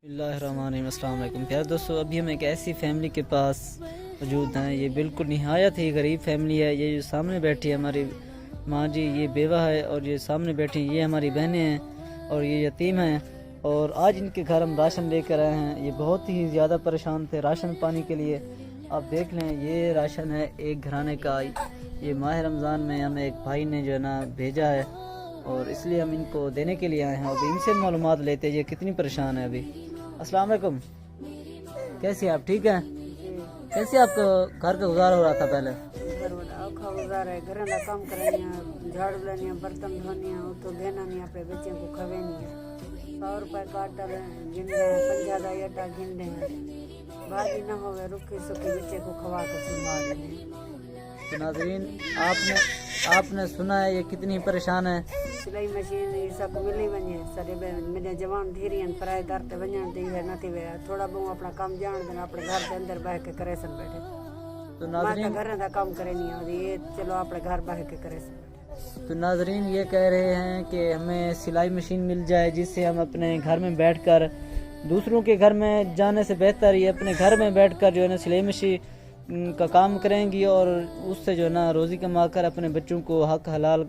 बिस्मिल्लाहिर्रहमानिर्रहीम। अस्सलाम वालेकुम प्यारे दोस्तों, अभी हम एक ऐसी फैमिली के पास मौजूद हैं। ये बिल्कुल निहायत ही गरीब फैमिली है। ये जो सामने बैठी है हमारी माँ जी, ये बेवा है, और ये सामने बैठी ये हमारी बहनें हैं और ये यतीम हैं। और आज इनके घर हम राशन लेकर आए हैं। ये बहुत ही ज़्यादा परेशान थे राशन पाने के लिए। आप देख लें, ये राशन है एक घराने का। ये माह रमज़ान में हमें एक भाई ने जो है ना भेजा है, और इसलिए हम इनको देने के लिए आए हैं। अभी इनसे मालूमात लेते हैं ये कितनी परेशान है अभी। अस्सलाम वालेकुम, कैसी हैं आप? ठीक हैं? कैसे आपको घर का गुजारा हो रहा था पहले? औखा गुजारा है। घर का काम करनी, झाड़ू लेनी, बर्तन धोनी, तो देना नहीं अपने बच्चे को खवेनी है। 100 रुपये का आटा गिनते हैं, 50 का आटा गिनते हैं। भाजी न हो रुखी सुखी बच्चे को खवा कर सुनवा देंगे। तो नाज़रीन, आपने सुना है ये कितनी परेशान है। सिलाई मशीन ये सब मिली वञे सरे मेरे जवान धीरे पराए घर ते वञण दी है नथी वे थोड़ा बहुत अपना काम जान देना, अपने घर के अंदर बह के करे सन बैठे। तो नाज़रीन, घर का काम करे नहीं और ये चलो अपने घर बह के करे सन। तो नाज़रीन ये कह रहे हैं कि हमें सिलाई मशीन मिल जाए, जिससे हम अपने घर में बैठकर दूसरों के घर में जाने से बेहतर ये अपने घर में बैठकर जो है ना सिलाई मशीन का काम करेंगी, और उससे जो है ना रोज़ी कमा कर अपने बच्चों को हक हलाल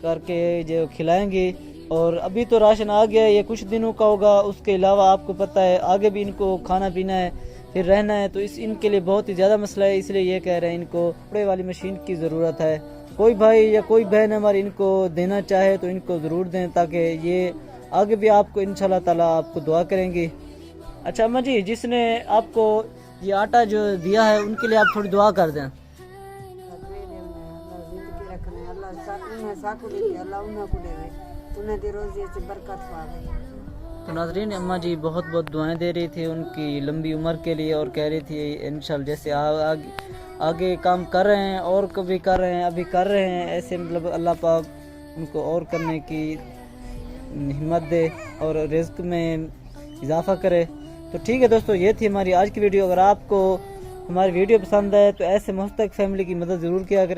करके जो खिलाएंगी। और अभी तो राशन आ गया है, ये कुछ दिनों का होगा। उसके अलावा आपको पता है आगे भी इनको खाना पीना है, फिर रहना है, तो इनके लिए बहुत ही ज़्यादा मसला है। इसलिए ये कह रहे हैं इनको कपड़े वाली मशीन की ज़रूरत है। कोई भाई या कोई बहन हमारी इनको देना चाहे तो इनको ज़रूर दें, ताकि ये आगे भी आपको इंशाल्लाह ताला आपको दुआ करेंगी। अच्छा अम्मा जी, जिसने आपको ये आटा जो दिया है उनके लिए आप थोड़ी दुआ कर दें। तो नाज़रीन, अम्मा जी बहुत बहुत दुआएं दे रही थी उनकी लंबी उम्र के लिए, और कह रही थी इंशाल्लाह जैसे आगे काम कर रहे हैं और कभी कर रहे हैं, अभी कर रहे हैं, ऐसे मतलब अल्लाह पाक उनको और करने की हिम्मत दे और रिज़्क में इजाफ़ा करे। तो ठीक है दोस्तों, ये थी हमारी आज की वीडियो। अगर आपको हमारी वीडियो पसंद आए तो ऐसे मुस्तक फैमिली की मदद ज़रूर किया करें।